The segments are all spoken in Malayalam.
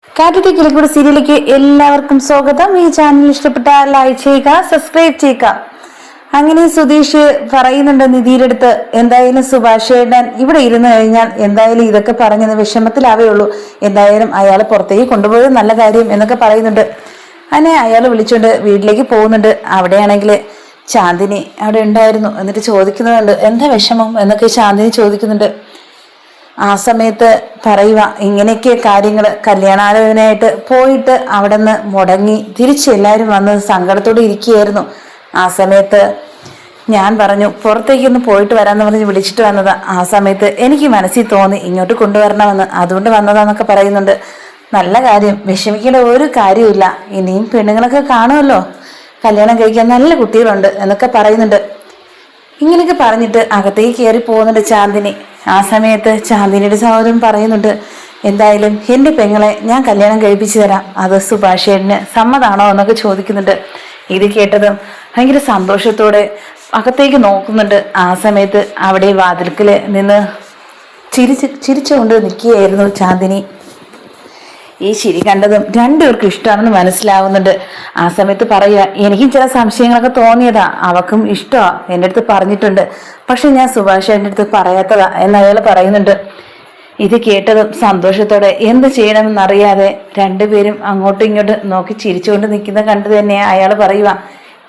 കാറ്റത്തെ കിളിക്കൂടെ സീരിയലിലേക്ക് എല്ലാവർക്കും സ്വാഗതം. ഈ ചാനൽ ഇഷ്ടപ്പെട്ട ലൈക്ക് ചെയ്യുക, സബ്സ്ക്രൈബ് ചെയ്യുക. അങ്ങനെ സുധീഷ് പറയുന്നുണ്ട് നിധിയുടെ അടുത്ത്, എന്തായാലും സുഭാഷ് ഏട്ടൻ ഇവിടെ ഇരുന്ന് കഴിഞ്ഞാൽ എന്തായാലും ഇതൊക്കെ പറഞ്ഞെന്ന് വിഷമത്തിലാവേ ഉള്ളൂ, എന്തായാലും അയാൾ പുറത്തേക്ക് കൊണ്ടുപോയത് നല്ല കാര്യം എന്നൊക്കെ പറയുന്നുണ്ട്. അങ്ങനെ അയാൾ വിളിച്ചുകൊണ്ട് വീട്ടിലേക്ക് പോകുന്നുണ്ട്. അവിടെയാണെങ്കിൽ ചാന്ദിനി അവിടെ ഉണ്ടായിരുന്നു. എന്നിട്ട് ചോദിക്കുന്നുണ്ട് എന്താ വിഷമം എന്നൊക്കെ ചാന്ദിനി ചോദിക്കുന്നുണ്ട്. ആ സമയത്ത് പറയുക ഇങ്ങനെയൊക്കെ കാര്യങ്ങൾ, കല്യാണാലോചനയായിട്ട് പോയിട്ട് അവിടെ നിന്ന് മുടങ്ങി തിരിച്ച് എല്ലാവരും വന്ന് സങ്കടത്തോടെ ഇരിക്കുകയായിരുന്നു. ആ സമയത്ത് ഞാൻ പറഞ്ഞു പുറത്തേക്കൊന്ന് പോയിട്ട് വരാമെന്ന് പറഞ്ഞ് വിളിച്ചിട്ട് വന്നതാ. ആ സമയത്ത് എനിക്ക് മനസ്സിൽ തോന്നി ഇങ്ങോട്ട് കൊണ്ടുവരണമെന്ന്, അതുകൊണ്ട് വന്നതാന്നൊക്കെ പറയുന്നുണ്ട്. നല്ല കാര്യം, വിഷമിക്കേണ്ട ഒരു കാര്യമില്ല, ഇനിയും പെണ്ണുങ്ങളൊക്കെ കാണുമല്ലോ, കല്യാണം കഴിക്കാൻ നല്ല കുട്ടികളുണ്ട് എന്നൊക്കെ പറയുന്നുണ്ട്. ഇങ്ങനെയൊക്കെ പറഞ്ഞിട്ട് അകത്തേക്ക് കയറി പോകുന്നുണ്ട് ചാന്ദിനി. ആ സമയത്ത് ചാന്ദിനിയുടെ സഹോദരൻ പറയുന്നുണ്ട്, എന്തായാലും എൻ്റെ പെങ്ങളെ ഞാൻ കല്യാണം കഴിപ്പിച്ചു തരാം, അത് സുഭാഷേട്ടന് സമ്മതാണോ എന്നൊക്കെ ചോദിക്കുന്നുണ്ട്. ഇത് കേട്ടതും ഭയങ്കര സന്തോഷത്തോടെ അകത്തേക്ക് നോക്കുന്നുണ്ട്. ആ സമയത്ത് അവിടെ വാതിൽക്കല് നിന്ന് ചിരിച്ചുകൊണ്ട് നിൽക്കുകയായിരുന്നു ചാന്ദിനി. ഈ ചിരി കണ്ടതും രണ്ടുപേർക്കും ഇഷ്ടമാണെന്ന് മനസ്സിലാവുന്നുണ്ട്. ആ സമയത്ത് പറയുക എനിക്കും ചില സംശയങ്ങളൊക്കെ തോന്നിയതാ, അവക്കും ഇഷ്ടമാ, എൻ്റെ അടുത്ത് പറഞ്ഞിട്ടുണ്ട്, പക്ഷെ ഞാൻ സുഭാഷ് എൻ്റെ അടുത്ത് പറയാത്തതാ എന്ന് അയാൾ പറയുന്നുണ്ട്. ഇത് കേട്ടതും സന്തോഷത്തോടെ എന്ത് ചെയ്യണമെന്നറിയാതെ രണ്ടുപേരും അങ്ങോട്ടും ഇങ്ങോട്ടും നോക്കി ചിരിച്ചുകൊണ്ട് നിൽക്കുന്ന കണ്ടു തന്നെ അയാൾ പറയുക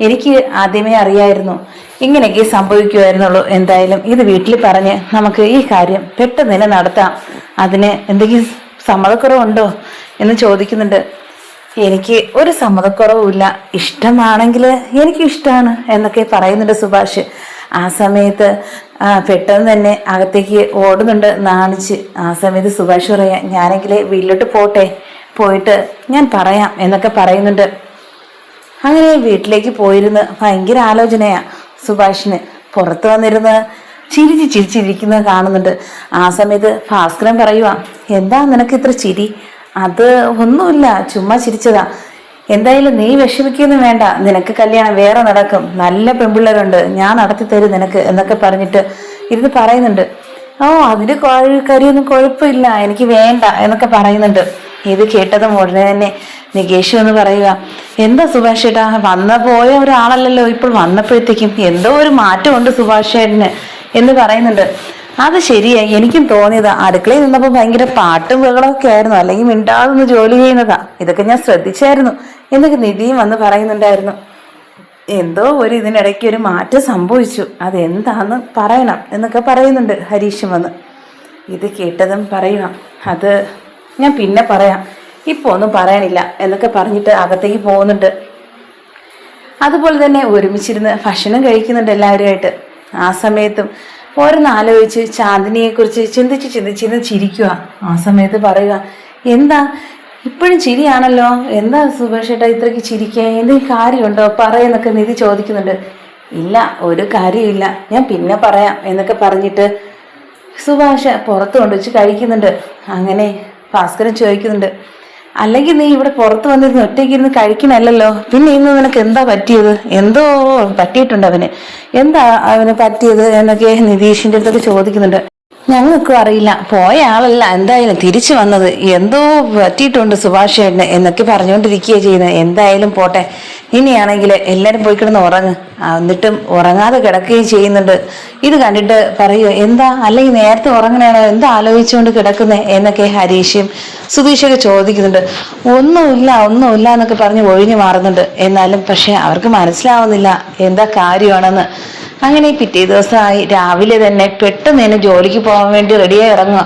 എനിക്ക് ആദ്യമേ അറിയായിരുന്നു ഇങ്ങനെയൊക്കെ സംഭവിക്കുമായിരുന്നുള്ളൂ, എന്തായാലും ഇത് വീട്ടിൽ പറഞ്ഞ് നമുക്ക് ഈ കാര്യം പെട്ടെന്ന് തന്നെ നടത്താം, അതിന് എന്തെങ്കിലും സമ്മതക്കുറവുണ്ടോ എന്ന് ചോദിക്കുന്നുണ്ട്. എനിക്ക് ഒരു സമ്മതക്കുറവുമില്ല, ഇഷ്ടമാണെങ്കിൽ എനിക്ക് ഇഷ്ടമാണ് എന്നൊക്കെ പറയുന്നുണ്ട് സുഭാഷ്. ആ സമയത്ത് പെട്ടെന്ന് തന്നെ അകത്തേക്ക് ഓടുന്നുണ്ട് നാണിച്ച്. ആ സമയത്ത് സുഭാഷ് പറയാ ഞാനെങ്കിൽ വീട്ടിലോട്ട് പോട്ടെ, പോയിട്ട് ഞാൻ പറയാം എന്നൊക്കെ പറയുന്നുണ്ട്. അങ്ങനെ വീട്ടിലേക്ക് പോയിരുന്ന് ഭയങ്കര ആലോചനയാ സുഭാഷിന്. പുറത്ത് വന്നിരുന്ന് ചിരിച്ചിരിക്കുന്നത് കാണുന്നുണ്ട്. ആ സമയത്ത് ഭാസ്കരൻ പറയുക എന്താ നിനക്ക് ഇത്ര ചിരി? അത് ഒന്നുമില്ല, ചുമ്മാ ചിരിച്ചതാ, എന്തായാലും നീ വിഷമിക്കൊന്നും വേണ്ട, നിനക്ക് കല്യാണം വേറെ നടക്കും, നല്ല പെൺപിള്ളേരുണ്ട്, ഞാൻ നടത്തി തരും നിനക്ക് എന്നൊക്കെ പറഞ്ഞിട്ട് ഇരുന്ന് പറയുന്നുണ്ട്. ഓ അതിന് കാര്യമൊന്നും കുഴപ്പമില്ല, എനിക്ക് വേണ്ട എന്നൊക്കെ പറയുന്നുണ്ട്. ഇത് കേട്ടതും ഉടനെ തന്നെ നികേഷ് എന്ന് പറയുക എന്താ സുഭാഷ് ഏട്ടാ, പോയ ഒരാളല്ലല്ലോ, ഇപ്പോൾ വന്നപ്പോഴത്തേക്കും എന്തോ ഒരു മാറ്റമുണ്ട് സുഭാഷ് ഏട്ടന് എന്ന് പറയുന്നുണ്ട്. അത് ശരിയായി, എനിക്കും തോന്നിയതാ, അടുക്കളയിൽ നിന്നപ്പോൾ ഭയങ്കര പാട്ടും ബഹളമൊക്കെ ആയിരുന്നു, അല്ലെങ്കിൽ മിണ്ടാതൊന്ന് ജോലി ചെയ്യുന്നതാ, ഇതൊക്കെ ഞാൻ ശ്രദ്ധിച്ചായിരുന്നു എന്നൊക്കെ നിധിയും വന്ന് പറയുന്നുണ്ടായിരുന്നു. എന്തോ ഇതിനിടയ്ക്ക് ഒരു മാറ്റം സംഭവിച്ചു, അതെന്താന്ന് പറയണം എന്നൊക്കെ പറയുന്നുണ്ട് ഹരീഷും വന്ന്. ഇത് കേട്ടതും പറയുക അത് ഞാൻ പിന്നെ പറയാം, ഇപ്പൊ ഒന്നും പറയാനില്ല എന്നൊക്കെ പറഞ്ഞിട്ട് അകത്തേക്ക് പോകുന്നുണ്ട്. അതുപോലെ തന്നെ ഒരുമിച്ചിരുന്ന് ഭക്ഷണം കഴിക്കുന്നുണ്ട് എല്ലാവരുമായിട്ട്. ആ സമയത്തും ഓരോന്നാലോചിച്ച് ചാന്ദിനിയെ കുറിച്ച് ചിന്തിച്ച് ചിരിക്കുക. ആ സമയത്ത് പറയുക എന്താ ഇപ്പോഴും ചിരിയാണല്ലോ, എന്താ സുഭാഷ് ഏട്ടാ ഇത്രയ്ക്ക് ചിരിക്കുക, എന്തെങ്കിലും കാര്യമുണ്ടോ പറയുന്നൊക്കെ നിധി ചോദിക്കുന്നുണ്ട്. ഇല്ല ഒരു കാര്യമില്ല, ഞാൻ പിന്നെ പറയാം എന്നൊക്കെ പറഞ്ഞിട്ട് സുഭാഷ് പുറത്ത് കൊണ്ടുവച്ച് കഴിക്കുന്നുണ്ട്. അങ്ങനെ ഭാസ്കരൻ ചോദിക്കുന്നുണ്ട് അല്ലെങ്കിൽ നീ ഇവിടെ പുറത്ത് വന്നിരുന്ന് ഒറ്റയ്ക്കിരുന്ന് കഴിക്കണല്ലോ, പിന്നെ ഇന്ന് നിനക്ക് എന്താ പറ്റിയത്, എന്തോ പറ്റിയിട്ടുണ്ട് അവന്, എന്താ അവന് പറ്റിയത് എന്നൊക്കെ നിതീഷിന്റെ അടുത്തൊക്കെ ചോദിക്കുന്നുണ്ട്. ഞങ്ങൾക്കും അറിയില്ല, പോയ ആളല്ല എന്തായാലും തിരിച്ചു വന്നത്, എന്തോ പറ്റിയിട്ടുണ്ട് സുഭാഷ് ഏട്ടന് എന്നൊക്കെ പറഞ്ഞുകൊണ്ടിരിക്കുകയാണ് ചെയ്യുന്നത്. എന്തായാലും പോട്ടെ, ഇനിയാണെങ്കിൽ എല്ലാവരും പോയി കിടന്ന് ഉറങ്ങ്, എന്നിട്ടും ഉറങ്ങാതെ കിടക്കുകയും ചെയ്യുന്നുണ്ട്. ഇത് കണ്ടിട്ട് പറയുക എന്താ അല്ലെങ്കിൽ നേരത്തെ ഉറങ്ങണേണോ, എന്താ ആലോചിച്ചുകൊണ്ട് കിടക്കുന്നേ എന്നൊക്കെ ഹരീഷും സുധീഷൊക്കെ ചോദിക്കുന്നുണ്ട്. ഒന്നുമില്ല എന്നൊക്കെ പറഞ്ഞ് ഒഴിഞ്ഞു മാറുന്നുണ്ട്. എന്നാലും പക്ഷെ അവർക്ക് മനസ്സിലാവുന്നില്ല എന്താ കാര്യമാണെന്ന്. അങ്ങനെ പിറ്റേ ദിവസമായി രാവിലെ തന്നെ പെട്ടെന്ന് തന്നെ ജോലിക്ക് പോകാൻ വേണ്ടി റെഡിയായി ഇറങ്ങുക.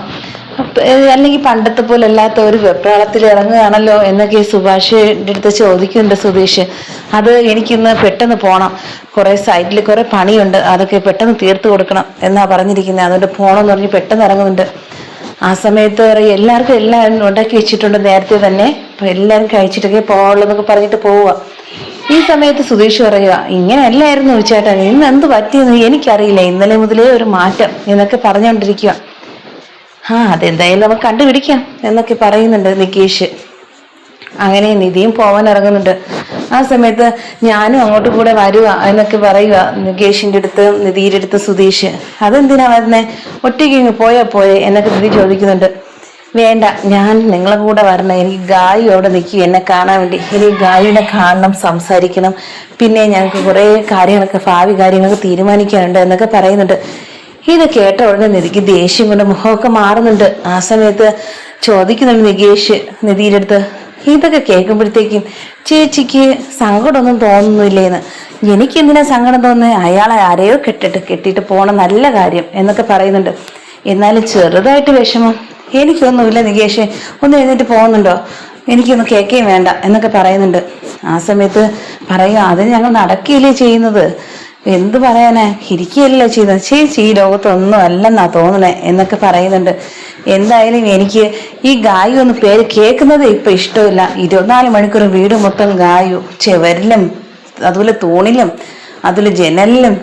അല്ലെങ്കിൽ പണ്ടത്തെ പോലെ അല്ലാത്ത ഒരു വെപ്രാളത്തിൽ ഇറങ്ങുകയാണല്ലോ എന്നൊക്കെ സുഭാഷിന്റെ അടുത്ത് ചോദിക്കുന്നുണ്ട് സുധീഷ്. അത് എനിക്കിന്ന് പെട്ടെന്ന് പോകണം, കുറെ സൈറ്റിൽ കുറെ പണിയുണ്ട്, അതൊക്കെ പെട്ടെന്ന് തീർത്തു കൊടുക്കണം എന്നാ പറഞ്ഞിരിക്കുന്നത്, അതുകൊണ്ട് പോകണമെന്ന് പറഞ്ഞ് പെട്ടെന്ന് ഇറങ്ങുന്നുണ്ട്. ആ സമയത്ത് എല്ലാവർക്കും എല്ലാം ഉണ്ടാക്കി വെച്ചിട്ടുണ്ട് നേരത്തെ തന്നെ, അപ്പൊ എല്ലാവരും കഴിച്ചിട്ടൊക്കെ പോവുള്ളൂ എന്നൊക്കെ പറഞ്ഞിട്ട് പോവുക. ഈ സമയത്ത് സുധീഷ് പറയുക ഇങ്ങനെയല്ലായിരുന്നു ചേട്ടാ, ഇന്ന് എന്ത് പറ്റിയെന്ന് എനിക്കറിയില്ല, ഇന്നലെ മുതലേ ഒരു മാറ്റം എന്നൊക്കെ പറഞ്ഞുകൊണ്ടിരിക്കുക. അതെന്തായാലും നമുക്ക് കണ്ടുപിടിക്കാം എന്നൊക്കെ പറയുന്നുണ്ട് നികേഷ്. അങ്ങനെ നിധിയും പോവാൻ ഇറങ്ങുന്നുണ്ട്. ആ സമയത്ത് ഞാനും അങ്ങോട്ട് കൂടെ വരുക എന്നൊക്കെ പറയുക നികേഷിന്റെ അടുത്ത് നിധിയുടെ അടുത്ത് സുധീഷ്. അതെന്തിനാ വരുന്നേ, ഒറ്റയ്ക്ക് പോയാ പോയെ എന്നൊക്കെ നിധി ചോദിക്കുന്നുണ്ട്. വേണ്ട, ഞാൻ നിങ്ങളെ കൂടെ വരണം. എനിക്ക് ഗായു അവിടെ നിൽക്കും എന്നെ കാണാൻ വേണ്ടി. എനിക്ക് ഗായുവിനെ കാണണം, സംസാരിക്കണം. പിന്നെ ഞങ്ങൾക്ക് കുറേ കാര്യങ്ങളൊക്കെ, ഭാവി കാര്യങ്ങളൊക്കെ തീരുമാനിക്കാനുണ്ട് എന്നൊക്കെ പറയുന്നുണ്ട്. ഇത് കേട്ട ഉടനെ നിധിക്ക് ദേഷ്യം കൊണ്ട് മുഖമൊക്കെ മാറുന്നുണ്ട്. ആ സമയത്ത് ചോദിക്കുന്നുണ്ട് നികേഷ് നിധിയുടെ അടുത്ത്, ഇതൊക്കെ കേൾക്കുമ്പോഴത്തേക്കും ചേച്ചിക്ക് സങ്കടമൊന്നും തോന്നുന്നില്ലേന്ന്. എനിക്ക് എന്തിനാ സങ്കടം തോന്നുന്നത്? അയാളെ ആരെയോ കെട്ടിയിട്ട് പോണ നല്ല കാര്യം എന്നൊക്കെ പറയുന്നുണ്ട്. എന്നാലും ചെറുതായിട്ട് വിഷമം എനിക്കൊന്നുമില്ല നികേഷ്, ഒന്ന് എഴുന്നേറ്റ് പോകുന്നുണ്ടോ? എനിക്കൊന്നും കേൾക്കുകയും വേണ്ട എന്നൊക്കെ പറയുന്നുണ്ട്. ആ സമയത്ത് പറയും, അതിന് ഞങ്ങൾ നടക്കുകയില്ലേ ചെയ്യുന്നത്, എന്ത് പറയാനാ, ഇരിക്കുകയല്ലോ ചെയ്യുന്നത്. ചേച്ചി ഈ ലോകത്തൊന്നും അല്ലെന്നാ തോന്നണേ എന്നൊക്കെ പറയുന്നുണ്ട്. എന്തായാലും എനിക്ക് ഈ ഗായു ഒന്ന് പേര് കേൾക്കുന്നത് ഇപ്പൊ ഇഷ്ടമില്ല. 24 മണിക്കൂർ വീട് മൊത്തം ഗായു, ചെവരിലും അതുപോലെ തൂണിലും അതുപോലെ ജനലിലും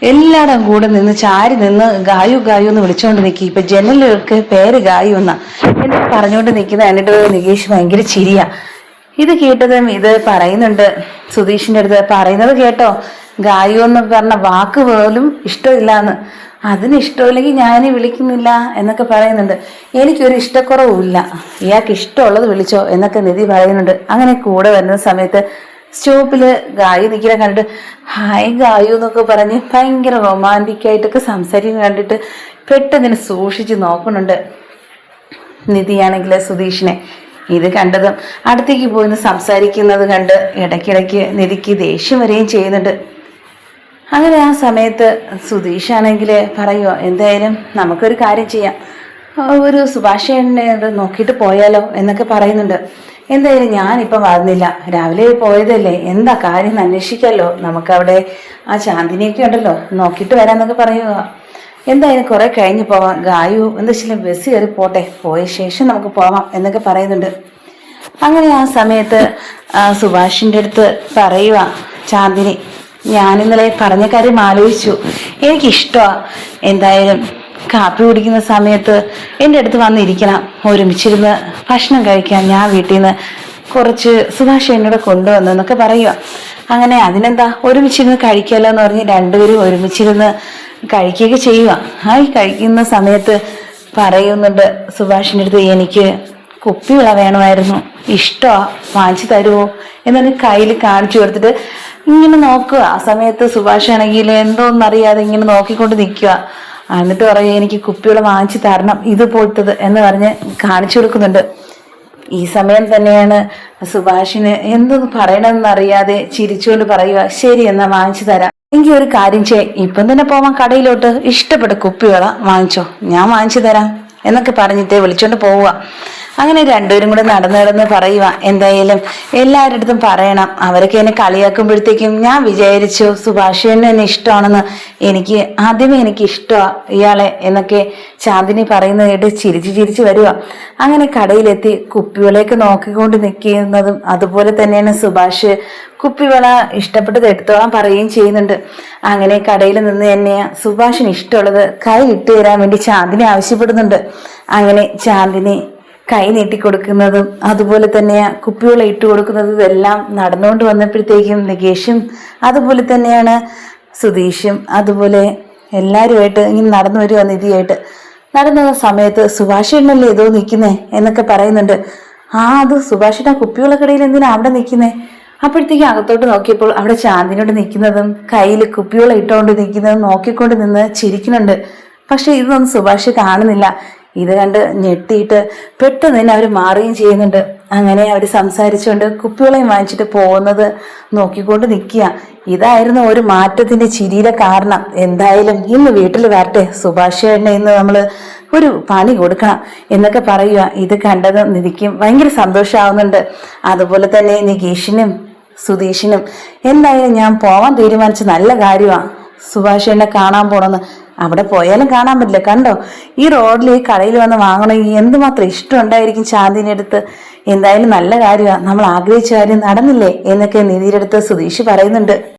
എല്ലായിടും കൂടെ നിന്ന് ചാരി നിന്ന് ഗായു ഗായു എന്ന് വിളിച്ചുകൊണ്ട് നിൽക്കി. ഇപ്പൊ ജനലിലൊക്കെ പേര് ഗായു എന്നാ എന്നൊക്കെ പറഞ്ഞുകൊണ്ട് നിൽക്കുന്ന കണ്ടിട്ട് നികേഷ് ഭയങ്കര ചിരിയാ. ഇത് കേട്ടതും ഇത് പറയുന്നുണ്ട് സുധീഷിന്റെ അടുത്ത്, പറയുന്നത് കേട്ടോ, ഗായു എന്ന് പറഞ്ഞ വാക്ക് പോലും ഇഷ്ടമില്ലാന്ന്. അതിന് ഇഷ്ടമില്ലെങ്കിൽ ഞാൻ വിളിക്കുന്നില്ല എന്നൊക്കെ പറയുന്നുണ്ട്. എനിക്കൊരു ഇഷ്ടക്കുറവുമില്ല, ഇയാൾക്ക് ഇഷ്ടമുള്ളത് വിളിച്ചോ എന്നൊക്കെ നിധി പറയുന്നുണ്ട്. അങ്ങനെ കൂടെ വരുന്ന സമയത്ത് സ്റ്റോപ്പില് ഗായു നിൽക്കുന്ന കണ്ടിട്ട് ഹായ് ഗായു എന്നൊക്കെ പറഞ്ഞ് ഭയങ്കര റൊമാൻറ്റിക് ആയിട്ടൊക്കെ സംസാരിക്കുന്ന കണ്ടിട്ട് പെട്ടെന്ന് സൂക്ഷിച്ച് നോക്കുന്നുണ്ട് നിധിയാണെങ്കിൽ സുധീഷിനെ. ഇത് കണ്ടതും അടുത്തേക്ക് പോയിന്ന് സംസാരിക്കുന്നത് കണ്ട് ഇടയ്ക്കിടയ്ക്ക് നിധിക്ക് ദേഷ്യം വരികയും ചെയ്യുന്നുണ്ട്. അങ്ങനെ ആ സമയത്ത് സുധീഷാണെങ്കിൽ പറയുമോ, എന്തായാലും നമുക്കൊരു കാര്യം ചെയ്യാം, ഒരു സുഭാഷേനെ നോക്കിയിട്ട് പോയാലോ എന്നൊക്കെ പറയുന്നുണ്ട്. എന്തായാലും ഞാനിപ്പം വരുന്നില്ല, രാവിലെ പോയതല്ലേ, എന്താ കാര്യം അന്വേഷിക്കാമല്ലോ, നമുക്കവിടെ ആ ചാന്ദിനിയൊക്കെ ഉണ്ടല്ലോ, നോക്കിയിട്ട് വരാമെന്നൊക്കെ പറയുക. എന്തായാലും കുറെ കഴിഞ്ഞ് പോവാം, ഗായു എന്താ വെച്ചാൽ ബസ് കയറി പോട്ടെ, പോയ ശേഷം നമുക്ക് പോവാം എന്നൊക്കെ പറയുന്നുണ്ട്. അങ്ങനെ ആ സമയത്ത് സുഭാഷിൻ്റെ അടുത്ത് പറയുക ചാന്ദിനി, ഞാനിന്നലെ പറഞ്ഞ കാര്യം ആലോചിച്ചു, എനിക്കിഷ്ടമാണ് എന്തായാലും കാപ്പി കുടിക്കുന്ന സമയത്ത് എൻ്റെ അടുത്ത് വന്നിരിക്കണം, ഒരുമിച്ചിരുന്ന് ഭക്ഷണം കഴിക്കാൻ. ഞാൻ വീട്ടിൽ നിന്ന് കുറച്ച് സുഭാഷ് എന്നോട് കൊണ്ടുവന്നെന്നൊക്കെ പറയുക. അങ്ങനെ അതിനെന്താ, ഒരുമിച്ചിരുന്ന് കഴിക്കാമല്ലോ എന്ന് പറഞ്ഞ് രണ്ടുപേരും ഒരുമിച്ചിരുന്ന് കഴിക്കുകയൊക്കെ ചെയ്യുക. ആ ഈ കഴിക്കുന്ന സമയത്ത് പറയുന്നുണ്ട് സുഭാഷിൻ്റെ അടുത്ത്, എനിക്ക് കുപ്പിവിള വേണമായിരുന്നു, ഇഷ്ടമാ, വാങ്ങിച്ചു തരുമോ എന്നൊരു കയ്യിൽ കാണിച്ചു കൊടുത്തിട്ട് ഇങ്ങനെ നോക്കുക. ആ സമയത്ത് സുഭാഷ് ആണെങ്കിൽ എന്തോന്നറിയാതെ ഇങ്ങനെ നോക്കിക്കൊണ്ട് നിൽക്കുക. എന്നിട്ട് പറയും, എനിക്ക് കുപ്പിവിള വാങ്ങിച്ചു തരണം ഇതുപോലത്തത് എന്ന് പറഞ്ഞ് കാണിച്ചു കൊടുക്കുന്നുണ്ട്. ഈ സമയം തന്നെയാണ് സുഭാഷിന് എന്തൊന്ന് പറയണമെന്നറിയാതെ ചിരിച്ചുകൊണ്ട് പറയുക, ശരി എന്നാ വാങ്ങിച്ചു തരാം, എങ്കിൽ ഒരു കാര്യം ഇപ്പം തന്നെ പോവാൻ കടയിലോട്ട്, ഇഷ്ടപ്പെട്ട കുപ്പിവിള വാങ്ങിച്ചോ, ഞാൻ വാങ്ങിച്ചു തരാം എന്നൊക്കെ പറഞ്ഞിട്ട് വിളിച്ചോണ്ട് പോവുക. അങ്ങനെ രണ്ടുപേരും കൂടെ നടന്ന് പറയുക, എന്തായാലും എല്ലാവരുടെ അടുത്തും പറയണം. അവരൊക്കെ എന്നെ കളിയാക്കുമ്പോഴത്തേക്കും ഞാൻ വിചാരിച്ചു സുഭാഷിന് എന്നെ ഇഷ്ടമാണെന്ന്, ആദ്യമേ എനിക്ക് ഇഷ്ടമാ ഇയാളെ എന്നൊക്കെ ചാന്ദിനി പറയുന്നത് കേട്ട് ചിരിച്ച് വരിക. അങ്ങനെ കടയിലെത്തി കുപ്പിവിളയൊക്കെ നോക്കിക്കൊണ്ട് നിൽക്കുന്നതും അതുപോലെ തന്നെയാണ് സുഭാഷ് കുപ്പിവിള ഇഷ്ടപ്പെട്ടത് എടുത്തോളാൻ പറയുകയും ചെയ്യുന്നുണ്ട്. അങ്ങനെ കടയിൽ നിന്ന് തന്നെ സുഭാഷിന് ഇഷ്ടമുള്ളത് കൈ ഇട്ട് തരാൻ വേണ്ടി ചാന്ദിനി ആവശ്യപ്പെടുന്നുണ്ട്. അങ്ങനെ ചാന്ദിനി കൈ നീട്ടിക്കൊടുക്കുന്നതും അതുപോലെ തന്നെ കുപ്പിവിള ഇട്ട് കൊടുക്കുന്നതും ഇതെല്ലാം നടന്നുകൊണ്ട് വന്നപ്പോഴത്തേക്കും നികേഷും അതുപോലെ തന്നെയാണ് സുധീഷും അതുപോലെ എല്ലാവരുമായിട്ട് ഇങ്ങനെ നടന്നു വരുക. നിധിയായിട്ട് നടന്ന സമയത്ത് സുഭാഷേട്ടനല്ലേ ഏതോ നിൽക്കുന്നേ എന്നൊക്കെ പറയുന്നുണ്ട്. അത് സുഭാഷിന്റെ കുപ്പിവിള കടയിൽ എന്തിനാ അവിടെ നിൽക്കുന്നേ? അപ്പോഴത്തേക്കും അകത്തോട്ട് നോക്കിയപ്പോൾ അവിടെ ചാന്ദിനോട് നിൽക്കുന്നതും കയ്യിൽ കുപ്പിവിള ഇട്ടുകൊണ്ട് നിൽക്കുന്നതും നോക്കിക്കൊണ്ട് നിന്ന് ചിരിക്കുന്നുണ്ട്. പക്ഷെ ഇതൊന്നും സുഭാഷ് കാണുന്നില്ല. ഇത് കണ്ട് ഞെട്ടിയിട്ട് പെട്ടെന്ന് തന്നെ അവർ മാറുകയും ചെയ്യുന്നുണ്ട്. അങ്ങനെ അവർ സംസാരിച്ചുകൊണ്ട് കുപ്പിവിളയും വാങ്ങിച്ചിട്ട് പോകുന്നത് നോക്കിക്കൊണ്ട് നിൽക്കുക. ഇതായിരുന്നു ഒരു മാറ്റത്തിന്റെ ചിരിയുടെ കാരണം. എന്തായാലും ഇന്ന് വീട്ടിൽ വരട്ടെ, സുഭാഷേട്ടനെ ഇന്ന് നമ്മൾ ഒരു പണി കൊടുക്കണം എന്നൊക്കെ പറയുക. ഇത് കണ്ടത് നിധിക്കും ഭയങ്കര സന്തോഷമാവുന്നുണ്ട്. അതുപോലെ തന്നെ നികേഷിനും സുധീഷിനും എന്തായാലും ഞാൻ പോവാൻ തീരുമാനിച്ച നല്ല കാര്യമാണ്, സുഭാഷേട്ടനെ കാണാൻ പോണെന്ന്. അവിടെ പോയാലും കാണാൻ പറ്റില്ല, കണ്ടോ ഈ റോഡിൽ ഈ കടയിൽ വന്ന് വാങ്ങണമെങ്കിൽ എന്തുമാത്രം ഇഷ്ടം ഉണ്ടായിരിക്കും ചാന്ദിനി അടുത്ത്. എന്തായാലും നല്ല കാര്യമാണ്, നമ്മൾ ആഗ്രഹിച്ച കാര്യം നടന്നില്ലേ എന്നൊക്കെ നിധിയുടെ അടുത്ത് സുധീഷ് പറയുന്നുണ്ട്.